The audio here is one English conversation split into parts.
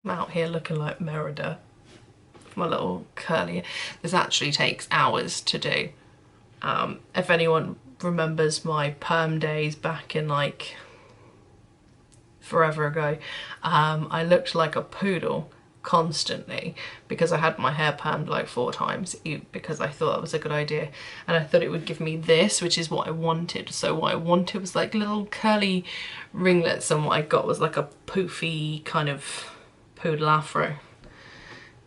I'm out here looking like Merida. My little curly. This actually takes hours to do. If anyone remembers my perm days back in like forever ago, I looked like a poodle constantly because I had my hair permed like 4 times because I thought that was a good idea, and I thought it would give me this, which is what I wanted. So what I wanted was like little curly ringlets, and what I got was like a poofy kind of poodle afro.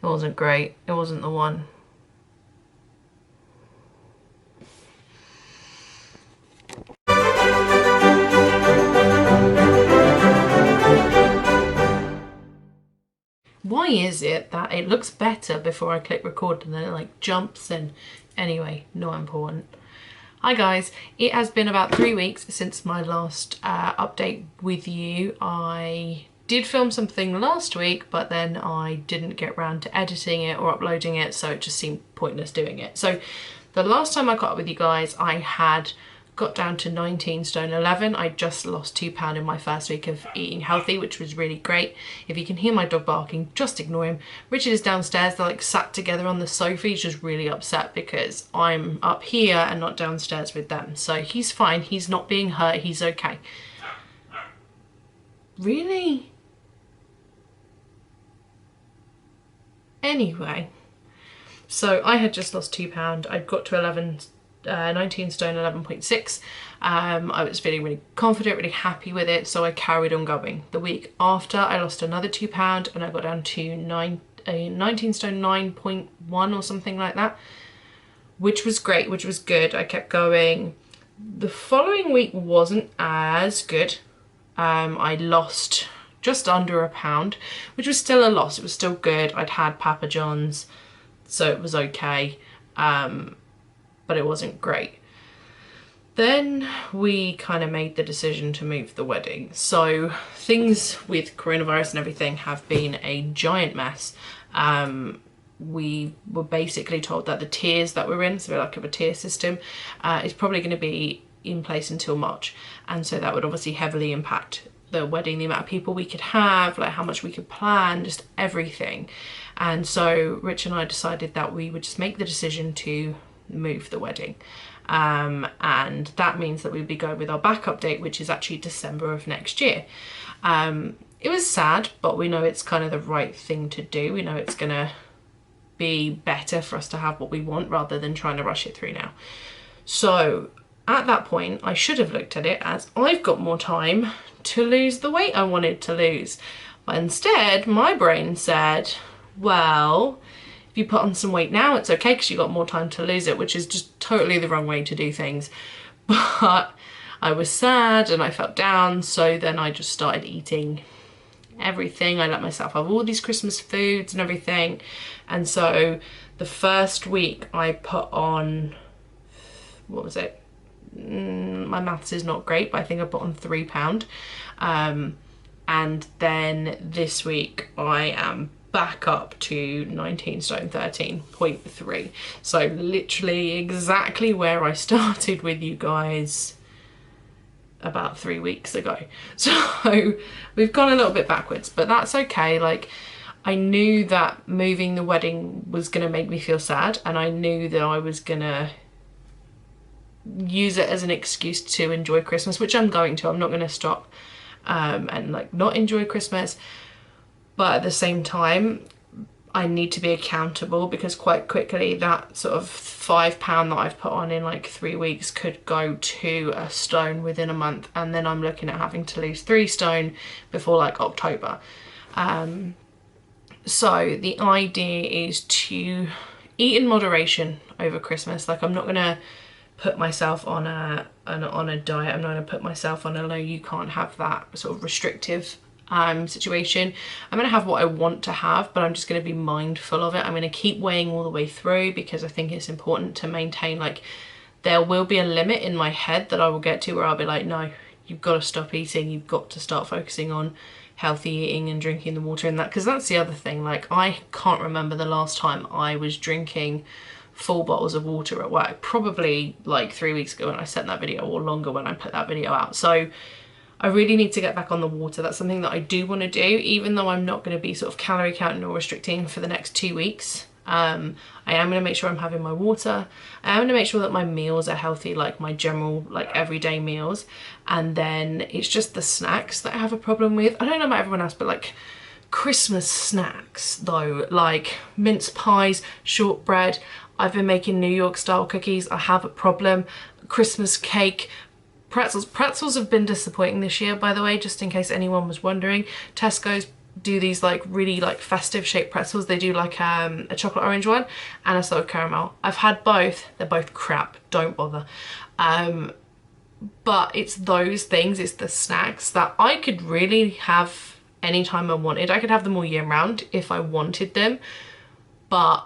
It wasn't great. It wasn't the one. Why is it that it looks better before I click record and then it like jumps in? Anyway, not important. Hi guys, it has been about 3 weeks since my last update with you. I did film something last week, but then I didn't get around to editing it or uploading it, so it just seemed pointless doing it. So the last time I got up with you guys, I had got down to 19 stone 11. I just lost £2 in my first week of eating healthy, which was really great. If you can hear my dog barking, just ignore him. Richard is downstairs. They're like sat together on the sofa. He's just really upset because I'm up here and not downstairs with them. So he's fine. He's not being hurt. He's okay. Really? Anyway, so I had just lost £2. I'd got to 19 stone 11.6. I was feeling really confident, really happy with it, so I carried on going. The week after, I lost another £2 and I got down to 19 stone 9.1 or something like that, which was great, which was good. I kept going. The following week wasn't as good. I lost just under £1, which was still a loss. It was still good. I'd had Papa John's, so it was okay. But it wasn't great. Then we kind of made the decision to move the wedding. So things with coronavirus and everything have been a giant mess. We were basically told that the tiers that we're in, so we're like of a tier system, is probably going to be in place until March. And so that would obviously heavily impact the wedding, the amount of people we could have, like how much we could plan, just everything. And so Rich and I decided that we would just make the decision to move the wedding, and that means that we'd be going with our backup date, which is actually December of next year. It was sad, but we know it's kind of the right thing to do. We know it's gonna be better for us to have what we want rather than trying to rush it through now. So at that point, I should have looked at it as I've got more time to lose the weight I wanted to lose, but instead my brain said, well, if you put on some weight now, it's okay because you've got more time to lose it, which is just totally the wrong way to do things. But I was sad and I felt down, so then I just started eating everything. I let myself have all these Christmas foods and everything. And so the first week I put on, what was it? My maths is not great, but I think I put on £3. And then this week I am back up to 19 stone 13.3. So literally exactly where I started with you guys about 3 weeks ago. So we've gone a little bit backwards, but that's okay. Like, I knew that moving the wedding was gonna make me feel sad, and I knew that I was gonna use it as an excuse to enjoy Christmas, which I'm going to. I'm not gonna stop and like not enjoy Christmas. But at the same time, I need to be accountable, because quite quickly that sort of £5 that I've put on in like 3 weeks could go to a stone within a month. And then I'm looking at having to lose 3 stone before like October. So the idea is to eat in moderation over Christmas. Like, I'm not gonna put myself on a diet. I'm not gonna put myself on a no, you can't have that sort of restrictive situation. I'm gonna have what I want to have, but I'm just gonna be mindful of it. I'm gonna keep weighing all the way through, because I think it's important to maintain, like, there will be a limit in my head that I will get to where I'll be like, no, you've got to stop eating, you've got to start focusing on healthy eating and drinking the water and that, because that's the other thing. Like, I can't remember the last time I was drinking full bottles of water at work. Probably like 3 weeks ago when I sent that video, or longer when I put that video out. So I really need to get back on the water. That's something that I do want to do, even though I'm not going to be sort of calorie counting or restricting for the next 2 weeks. I am going to make sure I'm having my water. I am going to make sure that my meals are healthy, like my general, like everyday meals. And then it's just the snacks that I have a problem with. I don't know about everyone else, but like Christmas snacks though, like mince pies, shortbread. I've been making New York style cookies. I have a problem. Christmas cake. Pretzels. Pretzels have been disappointing this year, by the way, just in case anyone was wondering. Tesco's do these like really like festive shaped pretzels. They do like a chocolate orange one and a salted caramel. I've had both. They're both crap. Don't bother. But it's those things, it's the snacks that I could really have anytime I wanted. I could have them all year round if I wanted them, but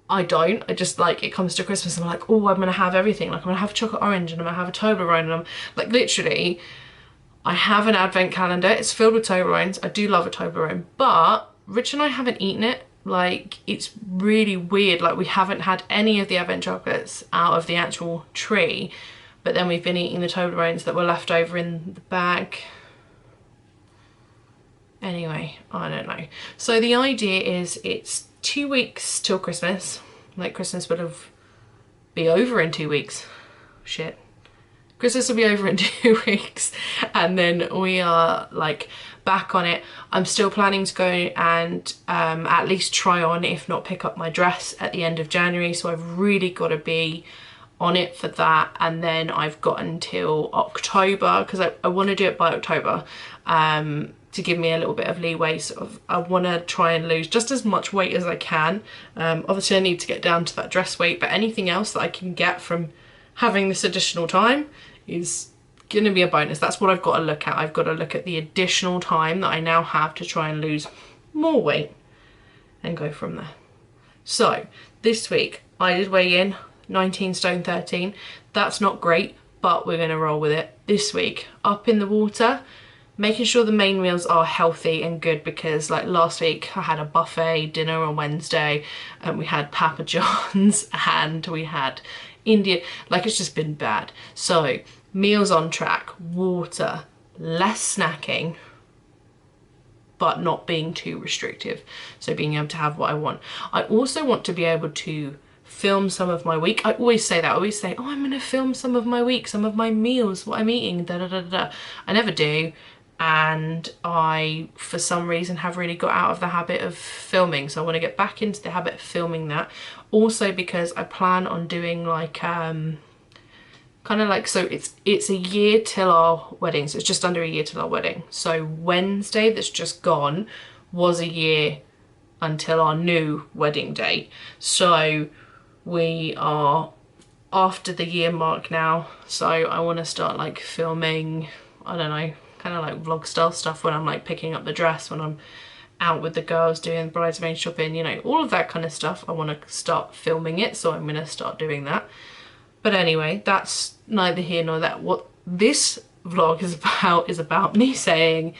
I don't. I just, like, it comes to Christmas and I'm like, oh, I'm gonna have everything. Like, I'm gonna have chocolate orange and I'm gonna have a Toblerone, and I'm like, literally, I have an advent calendar. It's filled with Toblerones. I do love a Toblerone, but Rich and I haven't eaten it. Like, it's really weird. Like, we haven't had any of the advent chocolates out of the actual tree, but then we've been eating the Toblerones that were left over in the bag. Anyway, I don't know. So the idea is it's 2 weeks till Christmas. Like, Christmas will be over in 2 weeks. Shit. Christmas will be over in 2 weeks, and then we are like back on it. I'm still planning to go and at least try on, if not pick up my dress at the end of January. So I've really got to be on it for that, and then I've got until October, because I want to do it by October, to give me a little bit of leeway. Sort of, I want to try and lose just as much weight as I can. Obviously I need to get down to that dress weight, but anything else that I can get from having this additional time is going to be a bonus. That's what I've got to look at. I've got to look at the additional time that I now have to try and lose more weight and go from there. So this week I did weigh in 19 stone 13. That's not great, but we're going to roll with it. This week, up in the water, making sure the main meals are healthy and good, because like last week I had a buffet dinner on Wednesday and we had Papa John's and we had Indian. Like, it's just been bad. So meals on track, water, less snacking, but not being too restrictive. So being able to have what I want. I also want to be able to film some of my week. I always say that. I always say, oh, I'm gonna film some of my week, some of my meals, what I'm eating, da da da da. I never do. And I, for some reason, have really got out of the habit of filming. So I want to get back into the habit of filming that. Also because I plan on doing like, kind of like, so it's a year till our wedding. So it's just under a year till our wedding. So Wednesday that's just gone was a year until our new wedding date. So we are after the year mark now. So I want to start like filming, I don't know, kind of like vlog style stuff when I'm like picking up the dress, when I'm out with the girls doing bridesmaid shopping, you know, all of that kind of stuff. I want to start filming it, so I'm going to start doing that. But anyway, that's neither here nor there. What this vlog is about me saying,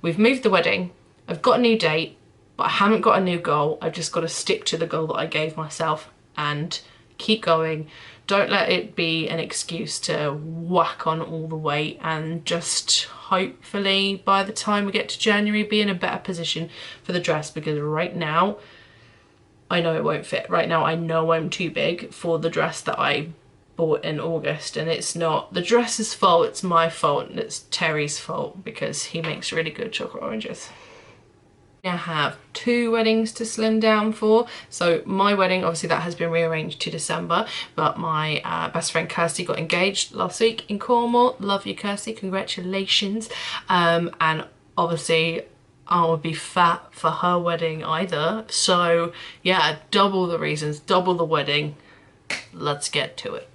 we've moved the wedding, I've got a new date, but I haven't got a new goal. I've just got to stick to the goal that I gave myself and keep going. Don't let it be an excuse to whack on all the weight, and just hopefully by the time we get to January be in a better position for the dress, because right now I know it won't fit. Right now I know I'm too big for the dress that I bought in August, and it's not the dress's fault, it's my fault, and it's Terry's fault because he makes really good chocolate oranges. I have 2 weddings to slim down for. So my wedding, obviously that has been rearranged to December, but my best friend Kirsty got engaged last week in Cornwall. Love you, Kirsty, congratulations. And obviously I would be fat for her wedding either. So yeah, double the reasons, double the wedding. Let's get to it.